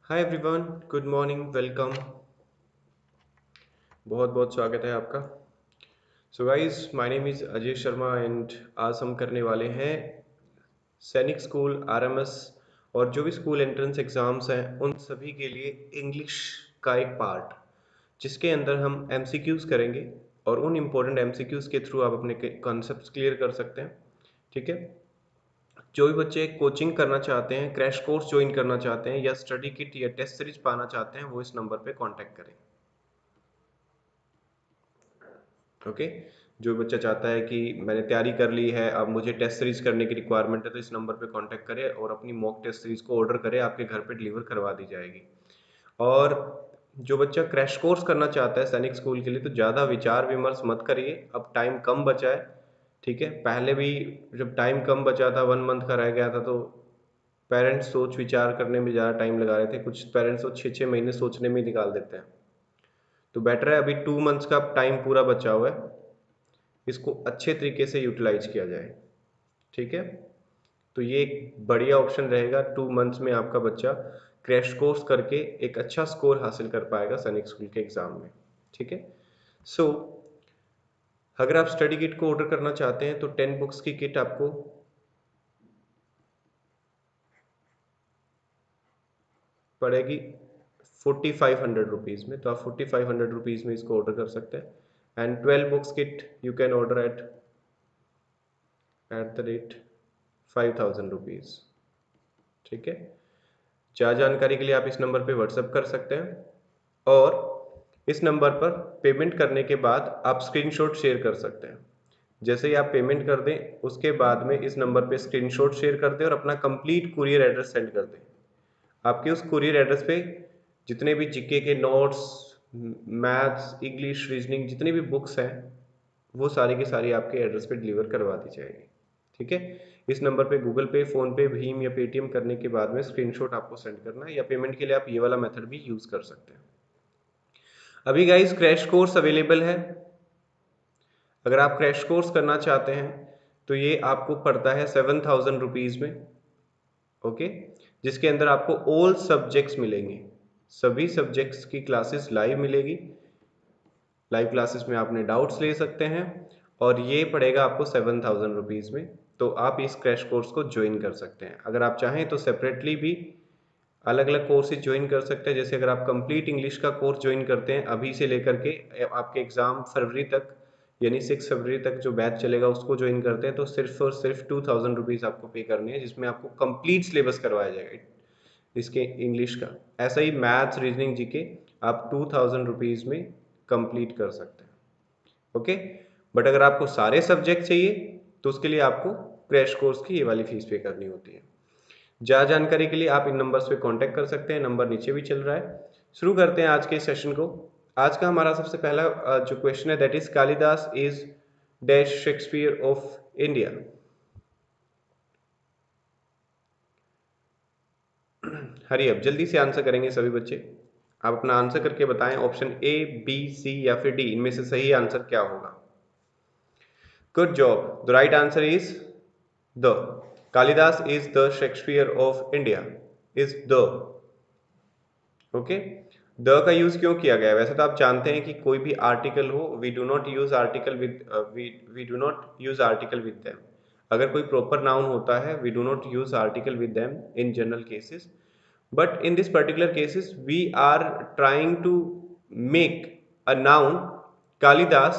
Hi everyone, good morning, welcome. बहुत बहुत स्वागत है आपका। So guys, my name is Ajay Sharma and आज हम करने वाले हैं सैनिक स्कूल, आरएमएस और जो भी स्कूल एंट्रेंस एग्ज़ाम्स हैं उन सभी के लिए इंग्लिश का एक पार्ट, जिसके अंदर हम एमसीक्यूज़ करेंगे और उन इम्पोर्टेंट एमसीक्यूज़ के थ्रू आप अपने कॉन्सेप्ट्स क्लियर कर सकते हैं। ठीक है। जो भी बच्चे कोचिंग करना चाहते हैं, क्रैश कोर्स ज्वाइन करना चाहते हैं या स्टडी किट या टेस्ट सीरीज पाना चाहते हैं, वो इस नंबर पे कांटेक्ट करें। ओके। जो बच्चा चाहता है कि मैंने तैयारी कर ली है, अब मुझे टेस्ट सीरीज करने की रिक्वायरमेंट है, तो इस नंबर पे कांटेक्ट करें और अपनी मॉक टेस्ट सीरीज को ऑर्डर करें, आपके घर पे डिलीवर करवा दी जाएगी। और जो बच्चा क्रैश कोर्स करना चाहता है सैनिक स्कूल के लिए, तो ज़्यादा विचार विमर्श मत करिए, अब टाइम कम बचा है। ठीक है। पहले भी जब टाइम कम बचा था, 1 मंथ का रह गया था, तो पेरेंट्स सोच विचार करने में ज़्यादा टाइम लगा रहे थे। कुछ पेरेंट्स तो 6-6 महीने सोचने में ही निकाल देते हैं। तो बेटर है, अभी 2 मंथ्स का टाइम पूरा बचा हुआ है, इसको अच्छे तरीके से यूटिलाइज किया जाए। ठीक है। तो ये एक बढ़िया ऑप्शन रहेगा। 2 मंथ्स में आपका बच्चा क्रैश कोर्स करके एक अच्छा स्कोर हासिल कर पाएगा सैनिक स्कूल के एग्जाम में। ठीक है। सो अगर आप स्टडी किट को ऑर्डर करना चाहते हैं तो 10 बुक्स की किट आपको पड़ेगी 4500 रुपीज़ में। तो आप 4500 रुपीज़ में इसको ऑर्डर कर सकते हैं। And 12 books kit you can order at the rate 5000 rupees. ठीक है। ज़्यादा जानकारी के लिए आप इस नंबर पे व्हाट्सएप कर सकते हैं और इस नंबर पर पेमेंट करने के बाद आप स्क्रीनशॉट शेयर कर सकते हैं। जैसे ही आप पेमेंट कर दें, उसके बाद में इस नंबर पे स्क्रीनशॉट शेयर कर दें और अपना कंप्लीट कुरियर एड्रेस सेंड कर दें। आपके उस कुरियर एड्रेस पे जितने भी जीके के नोट्स, मैथ्स, इंग्लिश, रीजनिंग, जितनी भी बुक्स हैं, वो सारी की सारी आपके एड्रेस पे डिलीवर करवा दी जाएगी। ठीक है। इस नंबर पे गूगल पे, फोन पे, भीम या पेटीएम करने के बाद में स्क्रीनशॉट आपको सेंड करना है, या पेमेंट के लिए आप ये वाला मेथड भी यूज कर सकते हैं। अभी गाइस क्रैश कोर्स अवेलेबल है। अगर आप क्रैश कोर्स करना चाहते हैं तो ये आपको पड़ता है 7000 रुपीज़ में। ओके। जिसके अंदर आपको ऑल सब्जेक्ट्स मिलेंगे, सभी सब्जेक्ट्स की क्लासेस लाइव मिलेगी। लाइव क्लासेस में आपने डाउट्स ले सकते हैं और ये पड़ेगा आपको 7000 रुपीज़ में। तो आप इस क्रैश कोर्स को ज्वाइन कर सकते हैं। अगर आप चाहें तो सेपरेटली भी अलग अलग कोर्सेज ज्वाइन कर सकते हैं। जैसे अगर आप कंप्लीट इंग्लिश का कोर्स ज्वाइन करते हैं अभी से लेकर के आपके एग्जाम फरवरी तक, यानी 6 फरवरी तक जो बैच चलेगा उसको ज्वाइन करते हैं, तो सिर्फ और सिर्फ 2000 रुपीज़ आपको पे करनी है, जिसमें आपको कंप्लीट सिलेबस करवाया जाएगा इसके इंग्लिश का। ऐसा ही मैथ्स, रीजनिंग, जीके आप 2000 रुपीज़ में कंप्लीट कर सकते हैं। ओके। बट अगर आपको सारे सब्जेक्ट चाहिए तो उसके लिए आपको क्रैश कोर्स की ये वाली फीस पे करनी होती है। ज़्यादा जानकारी के लिए आप इन नंबर्स पे कांटेक्ट कर सकते हैं, नंबर नीचे भी चल रहा है। शुरू करते हैं आज के सेशन को। आज का हमारा सबसे पहला जो क्वेश्चन है, that is Kalidas is dash Shakespeare of India. Hari अब जल्दी से आंसर करेंगे सभी बच्चे। आप अपना आंसर करके बताएं, ऑप्शन ए, बी, सी या फिर डी, इनमें से सही आंसर क्या होगा। Good job. The right answer is the Kalidas is the Shakespeare of India, is the. Okay. The का यूज क्यों किया गया है? वैसे तो आप जानते हैं कि कोई भी आर्टिकल हो, we do not use article with we do not use article with them. अगर कोई प्रॉपर नाउन होता है, we do not use article with them in general cases, but in this particular cases we are trying to make a noun Kalidas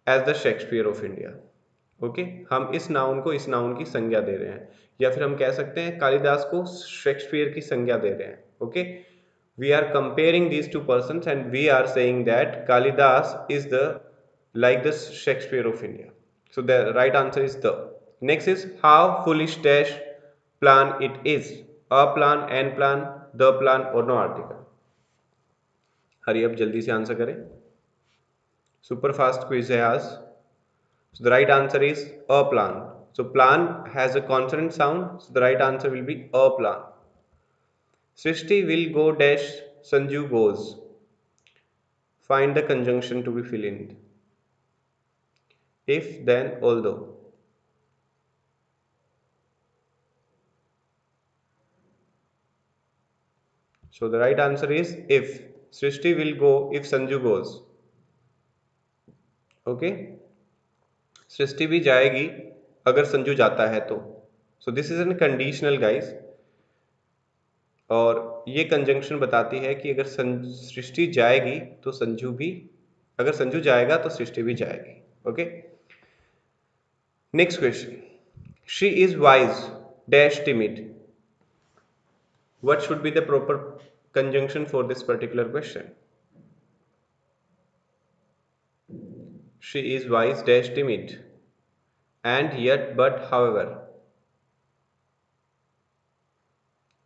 as the Shakespeare of India. Okay. हम इस noun को इस noun की संज्ञा दे रहे हैं, या फिर हम कह सकते हैं कालिदास को शेक्सपियर की संज्ञा दे रहे हैं। Okay. We are comparing these two persons and we are saying that Kalidas is the like the Shakespeare of India. So the right answer is the. Next is how foolish dash plan it is. A plan, N plan, the plan or no article. हरी अब जल्दी से answer करें। Super fast quiz है आज। So the right answer is a plan. So plan has a consonant sound. So the right answer will be a plan. Srishti will go dash Sanju goes. Find the conjunction to be filled in. If, then, although. So the right answer is if. Srishti will go if Sanju goes. Okay. सृष्टि भी जाएगी अगर संजू जाता है तो. So this is an conditional guys. और ये conjunction बताती है कि अगर सृष्टि जाएगी तो संजू भी, अगर संजू जाएगा तो सृष्टि भी जाएगी. Okay. Next question. She is wise dash timid. What should be the proper conjunction for this particular question? She is wise dash timid and yet but however.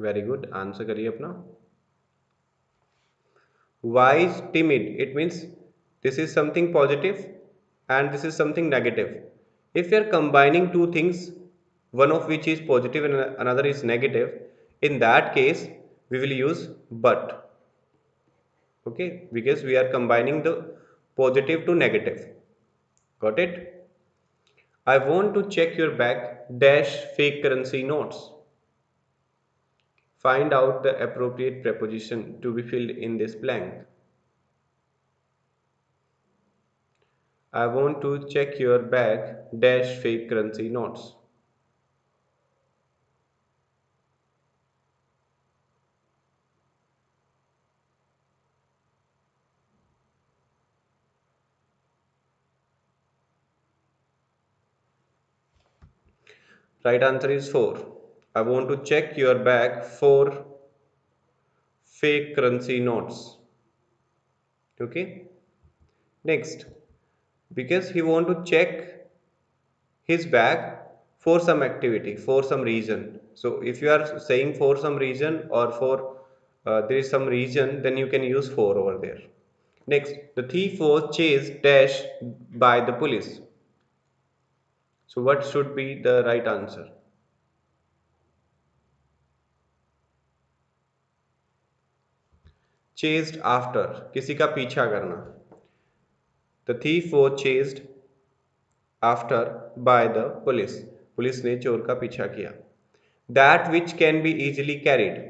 Very good. Answer करिए अपना. Wise timid, it means this is something positive and this is something negative. If we are combining two things, one of which is positive and another is negative, in that case we will use but. Okay, because we are combining the positive to negative. Got it? I want to check your bag dash fake currency notes. Find out the appropriate preposition to be filled in this blank. I want to check your bag dash fake currency notes. Right answer is 4. I want to check your bag for fake currency notes. Okay. Next, because he want to check his bag for some activity, for some reason. So if you are saying for some reason or for there is some reason, then you can use for over there. Next, the thief was chased dash by the police. So what should be the right answer? Chased after, किसी का पीछा करना. The thief was chased after by the police. Police ने चोर का पीछा किया. That which can be easily carried.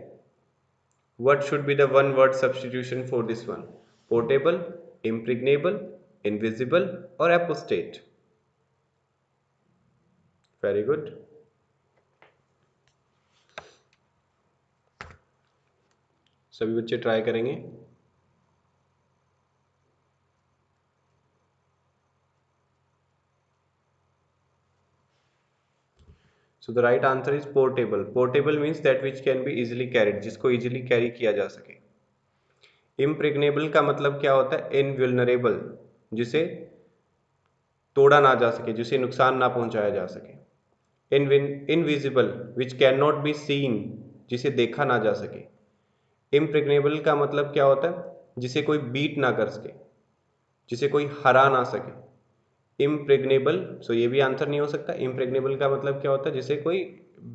What should be the one word substitution for this one? Portable, impregnable, invisible or apostate? Very good. सभी बच्चे try करेंगे. So the right answer is portable. Portable means that which can be easily carried, जिसको easily carry किया जा सके. Impregnable का मतलब क्या होता है? Invulnerable, जिसे तोड़ा ना जा सके, जिसे नुकसान ना पहुंचाया जा सके. Invisible which can not be seen, जिसे देखा ना जा सके. इम्प्रेग्नेबल का मतलब क्या होता है? जिसे कोई बीट ना कर सके, जिसे कोई हरा ना सके. इम्प्रेग्नेबल, सो ये भी आंसर नहीं हो सकता. इम्प्रेग्नेबल का मतलब क्या होता है? जिसे कोई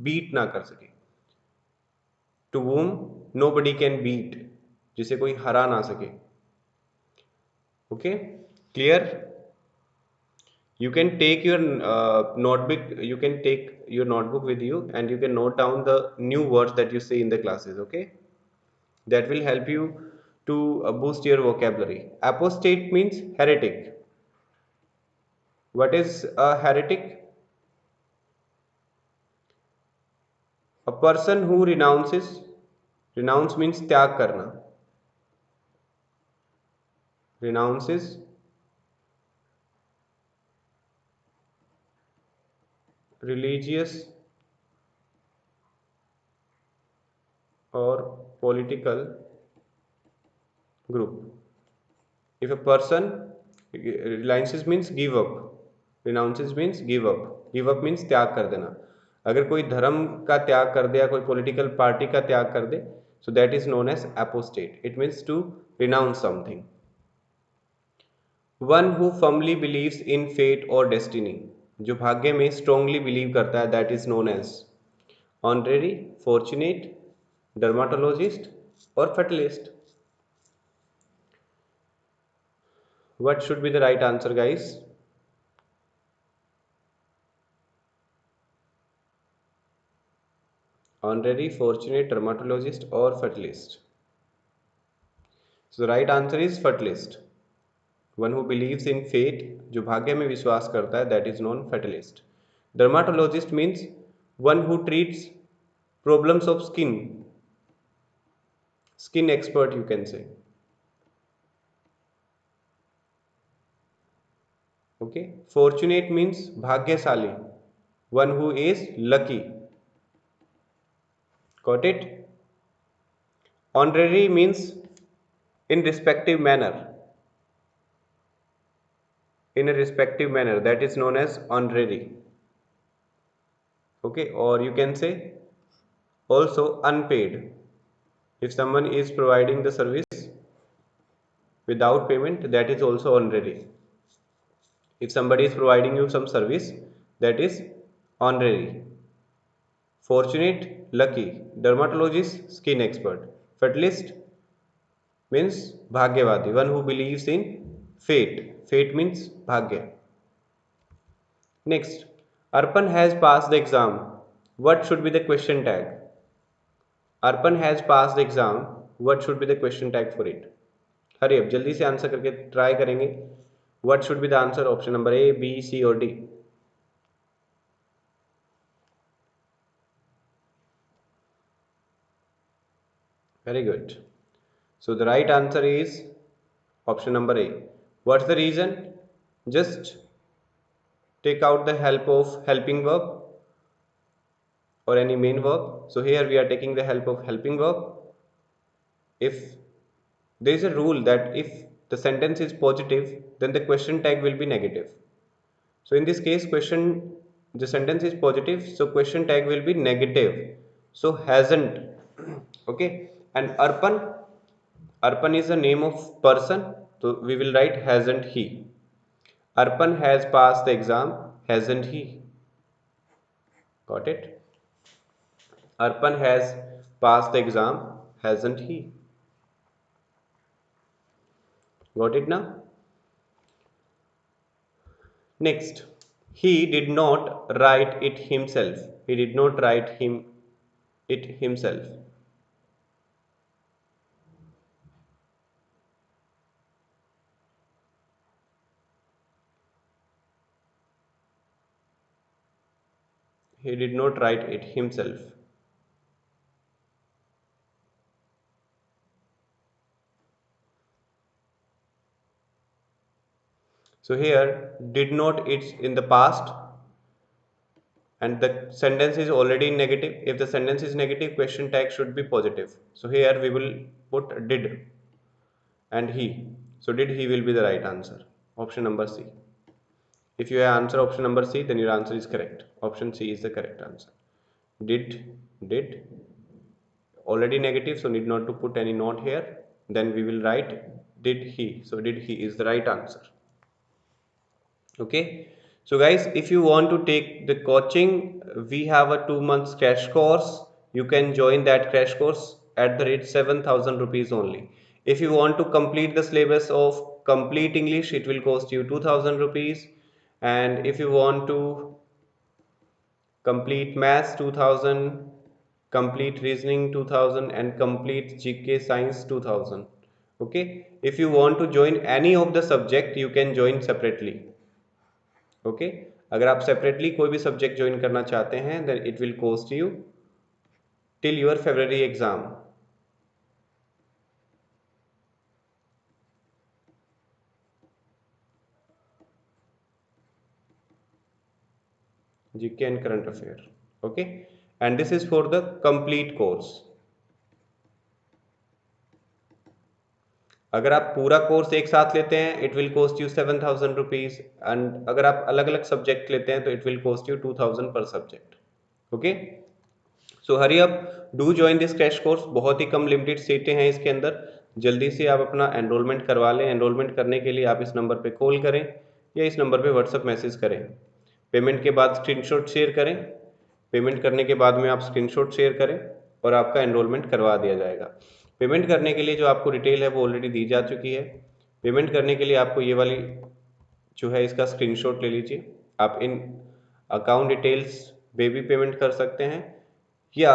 बीट ना कर सके. To whom nobody can beat, जिसे कोई हरा ना सके. Okay, clear? You can take your notebook, you can take your notebook with you and you can note down the new words that you say in the classes. Okay, that will help you to boost your vocabulary. Apostate means heretic. What is a heretic? A person who renounces. Renounce means त्याग करना. Renounces religious or political group. If a person, renounces means give up. Renounces means give up. Give up means त्याग कर देना. अगर कोई धर्म का त्याग कर दे या कोई पॉलिटिकल पार्टी का त्याग कर दे, so that is known as apostate. It means to renounce something. One who firmly believes in fate or destiny. जो भाग्य में strongly believe करता है, that is known as honorary, fortunate, dermatologist or fatalist. What should be the right answer, guys? Honorary, fortunate, dermatologist or fatalist. So the right answer is fatalist. One who believes in fate, जो भाग्य में विश्वास करता है, that is known fatalist. Dermatologist means one who treats problems of skin. Skin expert, you can say. Okay. Fortunate means भाग्यशाली, one who is lucky. Got it? Honorary means in respective manner. In a respective manner, that is known as honorary. Okay, or you can say also unpaid. If someone is providing the service without payment, that is also honorary. If somebody is providing you some service, that is honorary. Fortunate, lucky. Dermatologist, skin expert. Fatalist means bhagyavadi, one who believes in fate. Fate means bhagya. Next, Arpan has passed the exam. What should be the question tag? Arpan has passed the exam. What should be the question tag for it? हरी अब जल्दी से answer करके try करेंगे. What should be the answer? Option number A, B, C or D? Very good. So the right answer is option number A. What's the reason? Just take out the help of helping verb or any main verb. So here we are taking the help of helping verb. If there is a rule that if the sentence is positive, then the question tag will be negative. So in this case, the sentence is positive, so question tag will be negative. So hasn't. Okay, and Arpan is a name of person, so we will write hasn't he. Arpan has passed the exam, hasn't he? Got it? Arpan has passed the exam, hasn't he? Got it now? Next, he did not write it himself. He did not write it himself. He did not write it himself. So here did not, it's in the past and the sentence is already negative. If the sentence is negative, question tag should be positive. So here we will put did and he. So did he will be the right answer. Option number C. If you answer option number C, then your answer is correct. Option C is the correct answer. Did already negative, so need not to put any note here. Then we will write did he. So did he is the right answer. Okay, so guys, if you want to take the coaching, we have a 2 months crash course. You can join that crash course at the rate 7,000 rupees only. If you want to complete the syllabus of complete English, it will cost you 2,000 rupees. And if you want to complete maths 2000, complete reasoning 2000 and complete GK science 2000. Okay, if you want to join any of the subject, you can join separately. Okay अगर आप separately कोई भी subject join करना चाहते हैं then it will cost you till your February exam. GK and current affair. Okay and this is for the complete course. अगर आप पूरा कोर्स एक साथ लेते हैं it will cost you 7,000 rupees and अगर आप अलग अलग सब्जेक्ट लेते हैं तो इट विल कॉस्ट यू 2,000 पर subject. Okay so hurry up do join this crash course. बहुत ही कम लिमिटेड सीटें हैं इसके अंदर. जल्दी से आप अपना एनरोलमेंट करवा लें. एनरोलमेंट करने के लिए आप इस नंबर पे कॉल करें या इस नंबर पे व्हाट्सएप मैसेज करें. पेमेंट के बाद स्क्रीनशॉट शेयर करें. पेमेंट करने के बाद में आप स्क्रीनशॉट शेयर करें और आपका एनरोलमेंट करवा दिया जाएगा. पेमेंट करने के लिए जो आपको डिटेल है वो ऑलरेडी दी जा चुकी है. पेमेंट करने के लिए आपको ये वाली जो है इसका स्क्रीनशॉट ले लीजिए. आप इन अकाउंट डिटेल्स पे भी पेमेंट कर सकते हैं या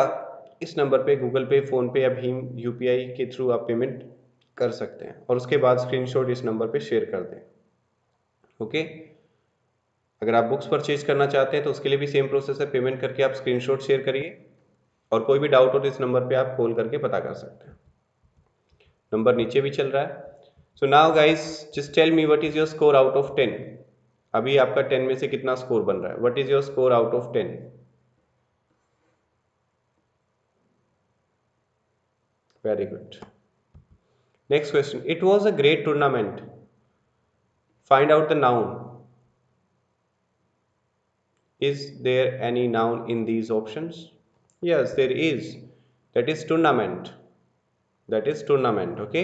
इस नंबर पे गूगल पे, फोन पे या भीम यूपीआई के थ्रू आप पेमेंट कर सकते हैं और उसके बाद स्क्रीनशॉट इस नंबर पे शेयर कर दें। ओके, अगर आप बुक्स परचेज करना चाहते हैं तो उसके लिए भी सेम प्रोसेस है, पेमेंट करके आप स्क्रीनशॉट शेयर करिए और कोई भी डाउट हो तो इस नंबर पे आप कॉल करके पता कर सकते हैं। नंबर नीचे भी चल रहा है। So now guys just tell me what is your score out of 10। अभी आपका 10 में से कितना स्कोर बन रहा है? What is your score out of 10? Very good. Next question, it was a great tournament, find out the noun. Is there any noun in these options? Yes, there is. That is tournament. That is tournament. Okay.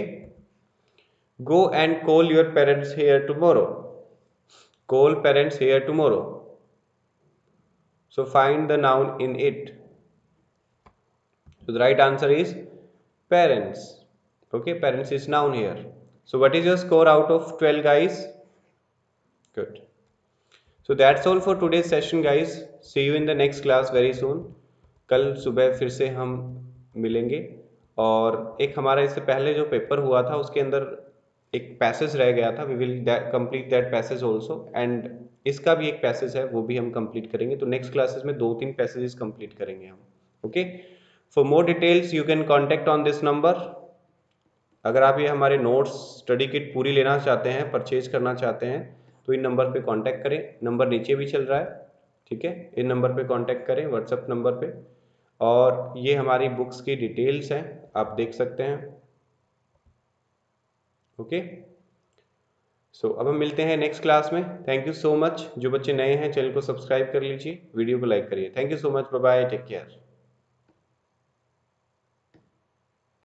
Go and call your parents here tomorrow. Call parents here tomorrow. So find the noun in it. So the right answer is parents. Okay, parents is noun here. So what is your score out of 12, guys? Good. So that's all for today's session, guys. See you in the next class very soon. कल सुबह फिर से हम मिलेंगे। और एक हमारा इससे पहले जो पेपर हुआ था उसके अंदर एक पैसेज रह गया था, we will complete that passage also, and इसका भी एक पैसेज है वो भी हम कंप्लीट करेंगे। तो नेक्स्ट क्लासेस में 2-3 पैसेजेस कंप्लीट करेंगे हम। Okay, for more details you can contact on this number. अगर आप ये हमारे नोट्स स्टडी किट पूरी लेना चाहते हैं, परचेज करना चाहते हैं तो इन नंबर पे कांटेक्ट करें। नंबर नीचे भी चल रहा है, ठीक है, इन नंबर पे कांटेक्ट करें व्हाट्सएप नंबर पे। और ये हमारी बुक्स की डिटेल्स हैं, आप देख सकते हैं। ओके, सो अब हम मिलते हैं नेक्स्ट क्लास में। Thank you so much. जो बच्चे नए हैं चैनल को सब्सक्राइब कर लीजिए, वीडियो को लाइक करिए। Thank you so much, bye bye, take care.